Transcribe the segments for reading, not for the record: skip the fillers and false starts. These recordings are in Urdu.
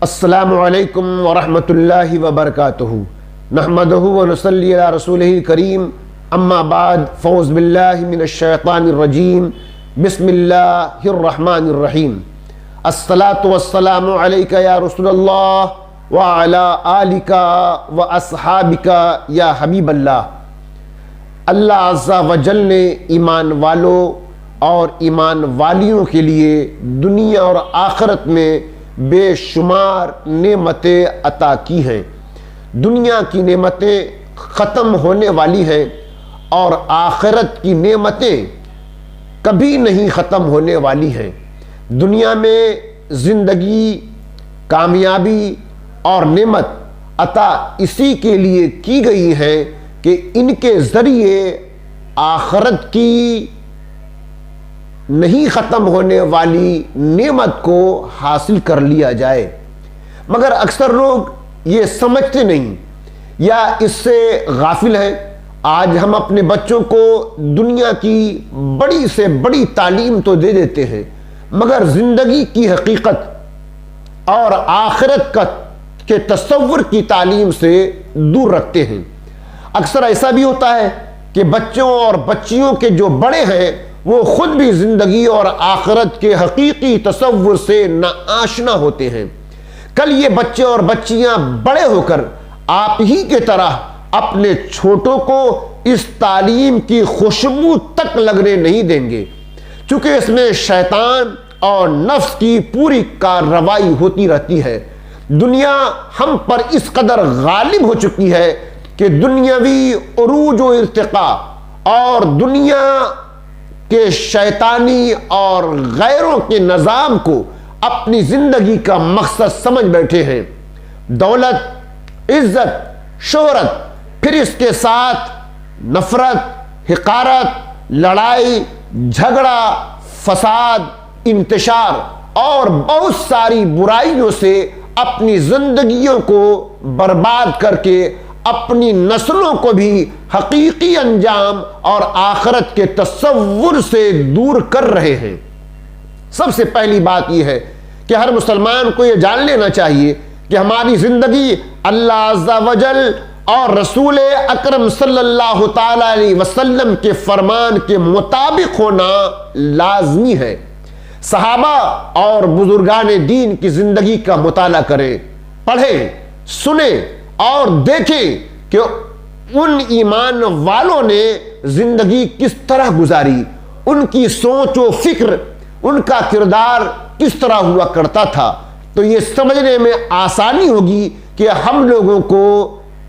السلام علیکم ورحمۃ اللہ وبرکاتہ نحمدہ ونصلی علی رسولہ الکریم اما بعد فاعوذ باللہ من الشیطان الرجیم بسم اللہ الرحمن الرحیم الصلاۃ والسلام علیک یا رسول اللہ وعلی آلک واصحابک یا حبیب اللہ۔ اللہ عز و جل نے ایمان والوں اور ایمان والیوں کے لیے دنیا اور آخرت میں بے شمار نعمتیں عطا کی ہیں۔ دنیا کی نعمتیں ختم ہونے والی ہیں اور آخرت کی نعمتیں کبھی نہیں ختم ہونے والی ہیں۔ دنیا میں زندگی، کامیابی اور نعمت عطا اسی کے لیے کی گئی ہے کہ ان کے ذریعے آخرت کی نہیں ختم ہونے والی نعمت کو حاصل کر لیا جائے، مگر اکثر لوگ یہ سمجھتے نہیں یا اس سے غافل ہیں۔ آج ہم اپنے بچوں کو دنیا کی بڑی سے بڑی تعلیم تو دے دیتے ہیں، مگر زندگی کی حقیقت اور آخرت کے تصور کی تعلیم سے دور رکھتے ہیں۔ اکثر ایسا بھی ہوتا ہے کہ بچوں اور بچیوں کے جو بڑے ہیں وہ خود بھی زندگی اور آخرت کے حقیقی تصور سے ناآشنا ہوتے ہیں۔ کل یہ بچے اور بچیاں بڑے ہو کر آپ ہی کے طرح اپنے چھوٹوں کو اس تعلیم کی خوشبو تک لگنے نہیں دیں گے، چونکہ اس میں شیطان اور نفس کی پوری کارروائی ہوتی رہتی ہے۔ دنیا ہم پر اس قدر غالب ہو چکی ہے کہ دنیاوی عروج و ارتقاء اور دنیا کہ شیطانی اور غیروں کے نظام کو اپنی زندگی کا مقصد سمجھ بیٹھے ہیں۔ دولت، عزت، شہرت، پھر اس کے ساتھ نفرت، حقارت، لڑائی، جھگڑا، فساد، انتشار اور بہت ساری برائیوں سے اپنی زندگیوں کو برباد کر کے اپنی نسلوں کو بھی حقیقی انجام اور آخرت کے تصور سے دور کر رہے ہیں۔ سب سے پہلی بات یہ ہے کہ ہر مسلمان کو یہ جان لینا چاہیے کہ ہماری زندگی اللہ عز و جل اور رسول اکرم صلی اللہ تعالی علیہ وسلم کے فرمان کے مطابق ہونا لازمی ہے۔ صحابہ اور بزرگان دین کی زندگی کا مطالعہ کریں، پڑھیں، سنیں اور دیکھیں کہ ان ایمان والوں نے زندگی کس طرح گزاری، ان کی سوچ و فکر، ان کا کردار کس طرح ہوا کرتا تھا، تو یہ سمجھنے میں آسانی ہوگی کہ ہم لوگوں کو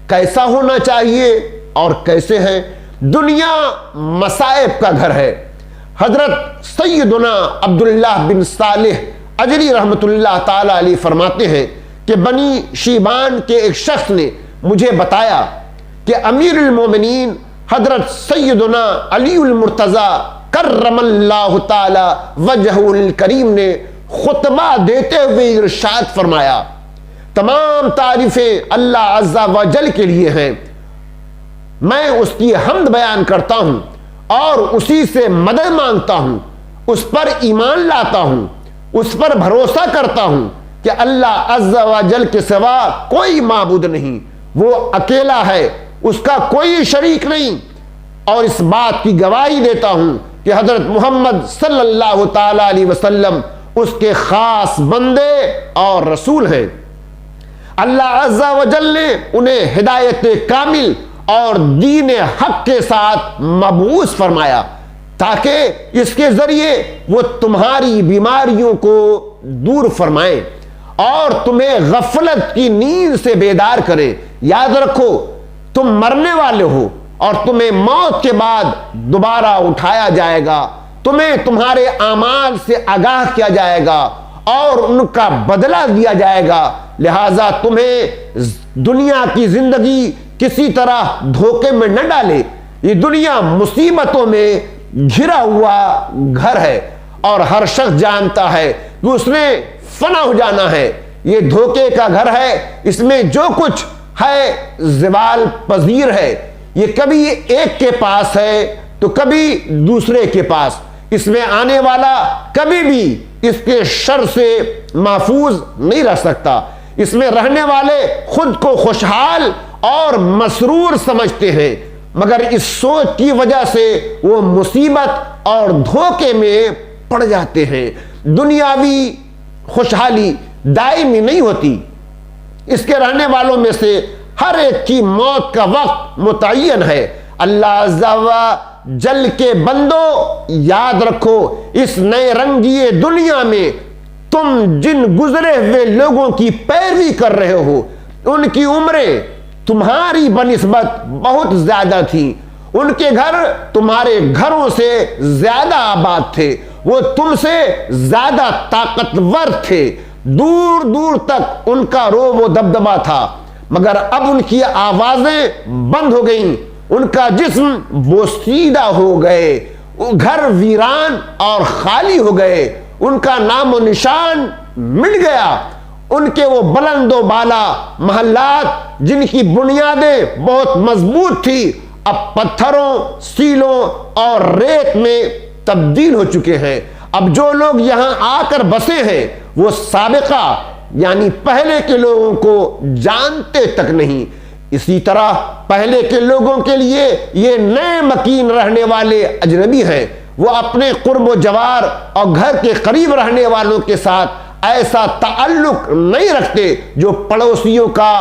کیسا ہونا چاہیے اور کیسے ہیں۔ دنیا مصائب کا گھر ہے۔ حضرت سیدنا عبداللہ بن صالح اجری رحمۃ اللہ تعالی علیہ فرماتے ہیں کہ بنی شیبان کے ایک شخص نے مجھے بتایا کہ امیر المومنین حضرت سیدنا علی المرتضی کرم اللہ تعالی وجہ الکریم نے خطبہ دیتے ہوئے ارشاد فرمایا، تمام تعریفیں اللہ عز و جل کے لیے ہیں، میں اس کی حمد بیان کرتا ہوں اور اسی سے مدد مانگتا ہوں، اس پر ایمان لاتا ہوں، اس پر بھروسہ کرتا ہوں کہ اللہ عز و جل کے سوا کوئی معبود نہیں، وہ اکیلا ہے، اس کا کوئی شریک نہیں، اور اس بات کی گواہی دیتا ہوں کہ حضرت محمد صلی اللہ تعالی علیہ وسلم اس کے خاص بندے اور رسول ہیں۔ اللہ عز و جل نے انہیں ہدایت کامل اور دین حق کے ساتھ مبعوث فرمایا تاکہ اس کے ذریعے وہ تمہاری بیماریوں کو دور فرمائیں اور تمہیں غفلت کی نیند سے بیدار کرے۔ یاد رکھو تم مرنے والے ہو اور تمہیں موت کے بعد دوبارہ اٹھایا جائے گا، تمہیں تمہارے اعمال سے آگاہ کیا جائے گا اور ان کا بدلہ دیا جائے گا، لہذا تمہیں دنیا کی زندگی کسی طرح دھوکے میں نہ ڈالے۔ یہ دنیا مصیبتوں میں گھرا ہوا گھر ہے اور ہر شخص جانتا ہے کہ اس نے فنا ہو جانا ہے۔ یہ دھوکے کا گھر ہے، اس میں جو کچھ ہے زوال پذیر ہے، یہ کبھی ایک کے پاس ہے تو کبھی دوسرے کے پاس، اس میں آنے والا کبھی بھی اس کے شر سے محفوظ نہیں رہ سکتا۔ اس میں رہنے والے خود کو خوشحال اور مسرور سمجھتے ہیں، مگر اس سوچ کی وجہ سے وہ مصیبت اور دھوکے میں پڑ جاتے ہیں۔ دنیاوی خوشحالی دائمی نہیں ہوتی، اس کے رہنے والوں میں سے ہر ایک کی موت کا وقت متعین ہے۔ اللہ عز و جل کے بندو، یاد رکھو اس نئے رنگی دنیا میں تم جن گزرے ہوئے لوگوں کی پیروی کر رہے ہو، ان کی عمریں تمہاری بنسبت بہت زیادہ تھی، ان کے گھر تمہارے گھروں سے زیادہ آباد تھے، وہ تم سے زیادہ طاقتور تھے، دور دور تک ان کا روب و دبدبا تھا، مگر اب ان کی آوازیں بند ہو گئیں، ان کا جسم بوسیدہ ہو گئے، گھر ویران اور خالی ہو گئے، ان کا نام و نشان مٹ گیا، ان کے وہ بلند و بالا محلات جن کی بنیادیں بہت مضبوط تھی اب پتھروں، سیلوں اور ریت میں تبدیل ہو چکے ہیں۔ اب جو لوگ یہاں آ کر بسے ہیں وہ سابقہ یعنی پہلے کے لوگوں کو جانتے تک نہیں۔ اسی طرح پہلے کے لوگوں کے لیے یہ نئے مکین رہنے والے اجنبی ہیں، وہ اپنے قرب و جوار اور گھر کے قریب رہنے والوں کے ساتھ ایسا تعلق نہیں رکھتے جو پڑوسیوں کا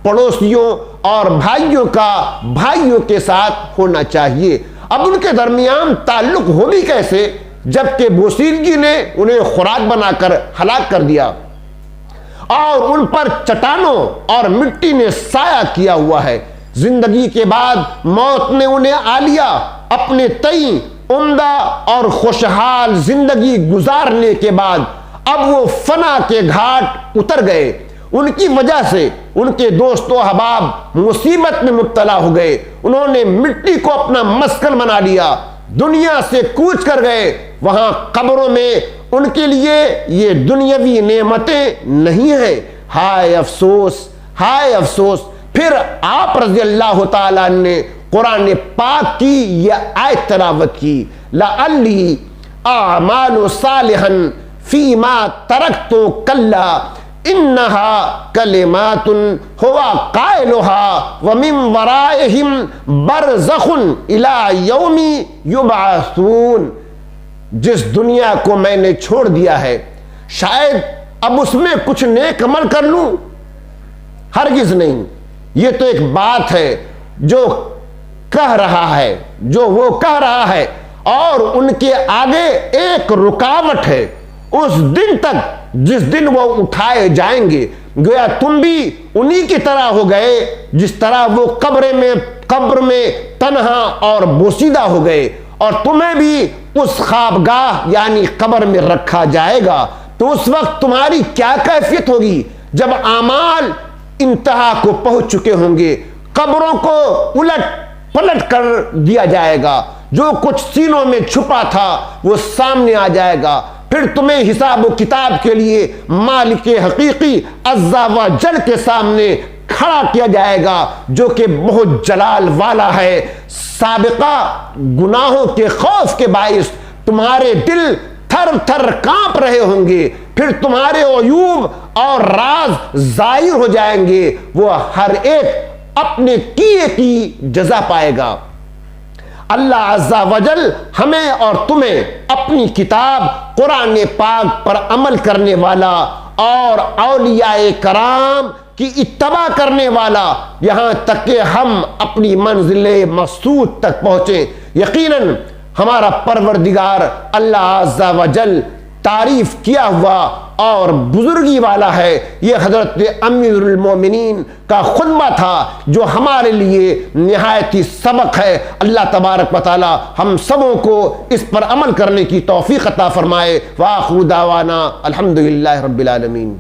پڑوسیوں اور بھائیوں کا بھائیوں کے ساتھ ہونا چاہیے۔ اب ان کے درمیان تعلق ہو بھی کیسے جبکہ بوسیدگی نے انہیں خوراک بنا کر ہلاک کر دیا اور ان پر چٹانوں اور مٹی نے سایہ کیا ہوا ہے۔ زندگی کے بعد موت نے انہیں آ لیا، اپنے تئیں عمدہ اور خوشحال زندگی گزارنے کے بعد اب وہ فنا کے گھاٹ اتر گئے۔ ان کی وجہ سے ان کے دوست و احباب مصیبت میں مبتلا ہو گئے، انہوں نے مٹی کو اپنا مسکن بنا لیا، دنیا سے کوچ کر گئے، وہاں قبروں میں ان کے لیے یہ دنیاوی نعمتیں نہیں ہیں۔ ہائے افسوس، ہائے افسوس۔ پھر آپ رضی اللہ تعالیٰ نے قرآن پاک کی یہ آیت تلاوت کی، لعلی اعمال صالحا فیما ترکت کلا انہا کلمات ہوا قائلها ومن ورائہم برزخ الی یوم یبعثون۔ جس دنیا کو میں نے چھوڑ دیا ہے شاید اب اس میں کچھ نیک عمل کر لوں، ہرگز نہیں۔ یہ تو ایک بات ہے جو کہہ رہا ہے، جو وہ کہہ رہا ہے، اور ان کے آگے ایک رکاوٹ ہے اس دن تک جس دن وہ اٹھائے جائیں گے۔ گویا تم بھی انہی کی طرح ہو گئے جس طرح وہ قبر میں تنہا اور بوسیدہ ہو گئے، اور تمہیں بھی اس خوابگاہ یعنی قبر میں رکھا جائے گا۔ تو اس وقت تمہاری کیا کیفیت ہوگی جب اعمال انتہا کو پہنچ چکے ہوں گے، قبروں کو الٹ پلٹ کر دیا جائے گا، جو کچھ سینوں میں چھپا تھا وہ سامنے آ جائے گا، پھر تمہیں حساب و کتاب کے لیے مالک حقیقی عز و جل کے سامنے کھڑا کیا جائے گا جو کہ بہت جلال والا ہے۔ سابقہ گناہوں کے خوف کے باعث تمہارے دل تھر تھر کانپ رہے ہوں گے، پھر تمہارے عیوب اور راز ظاہر ہو جائیں گے، وہ ہر ایک اپنے کیے کی جزا پائے گا۔ اللہ عز و جل ہمیں اور تمہیں اپنی کتاب قرآن پاک پر عمل کرنے والا اور اولیاء کرام کی اتباع کرنے والا، یہاں تک کہ ہم اپنی منزل مقصود تک پہنچیں۔ یقیناً ہمارا پروردگار اللہ عز و جل تعریف کیا ہوا اور بزرگی والا ہے۔ یہ حضرت امیر المومنین کا خطبہ تھا جو ہمارے لیے نہایت ہی سبق ہے۔ اللہ تبارک و تعالی ہم سبوں کو اس پر عمل کرنے کی توفیق عطا فرمائے۔ وآخر دعوانا الحمدللہ رب العالمین۔